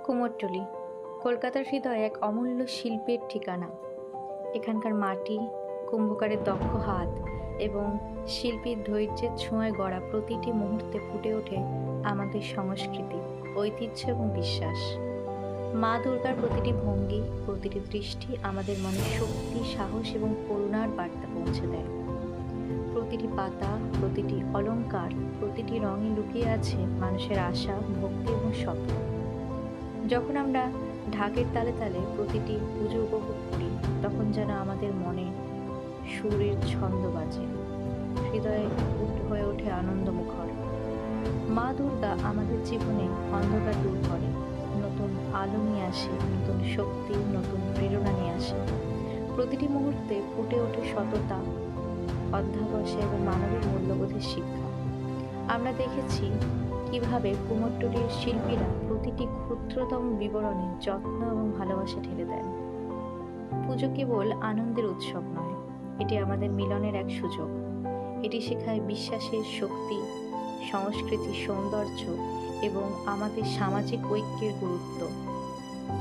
কুমোরটুলি কলকাতার হৃদয়ে এক অমূল্য শিল্পের ঠিকানা। এখানকার মাটি, কুম্ভকারের দক্ষ হাত এবং শিল্পীর ধৈর্যের ছোঁয়ায় গড়া প্রতিটি মুহূর্তে ফুটে ওঠে আমাদের সংস্কৃতি, ঐতিহ্য এবং বিশ্বাস। মা দুর্গার প্রতিটি ভঙ্গি, প্রতিটি দৃষ্টি আমাদের মনে শক্তি, সাহস এবং করুণার বার্তা পৌঁছে দেয়। প্রতিটি পাতা, প্রতিটি অলংকার, প্রতিটি রঙে লুকিয়ে আছে মানুষের আশা, ভক্তি এবং স্বপ্ন। যখন আমরা ঢাকের তালে তালে প্রতিটি পুজো উপভোগ করি, তখন যেন আমাদের মনে সুরের ছন্দ বাজে, হৃদয়ে হয়ে ওঠে আনন্দমুখর। মা দুর্গা আমাদের জীবনে অন্ধকার দূর করে, নতুন আলো নিয়ে আসে, নতুন শক্তি, নতুন প্রেরণা নিয়ে আসে। প্রতিটি মুহূর্তে ফুটে ওঠে সততা, অধ্যাবসায় এবং মানবিক মূল্যবোধের শিক্ষা। আমরা দেখেছি কিভাবে কুমোরটুলির শিল্পীরা প্রতিটি ক্ষুদ্রতম বিবরণে যত্ন এবং ভালোবাসা ঢেলে দেন। পুজো কেবল আনন্দের উৎসব নয়, এটি আমাদের মিলনের এক সুযোগ। এটি শেখায় বিশ্বাসের শক্তি, সংস্কৃতির সৌন্দর্য এবং আমাদের সামাজিক ঐক্যের গুরুত্ব।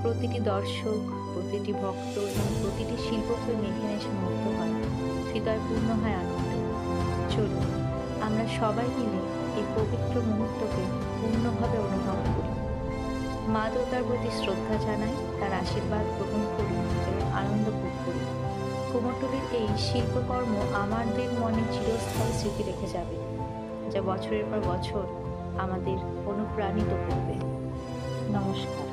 প্রতিটি দর্শক, প্রতিটি ভক্ত এবং প্রতিটি শিল্পপ্রেমী এখানে এসে মুগ্ধ হয়, হৃদয় পূর্ণ হয় আনন্দে। চলুন আমরা সবাই মিলে এই পবিত্র মুহূর্তকে পূর্ণভাবে অনুভব করি, মা দুর্গার প্রতি শ্রদ্ধা জানাই, তার আশীর্বাদ গ্রহণ করি এবং আনন্দ ভোগ করি। কুমোরটুলির এই শিল্পকর্ম আমাদের মনে চিরস্থায়ী স্মৃতি রেখে যাবে, যা বছরের পর বছর আমাদের অনুপ্রাণিত করবে। নমস্কার।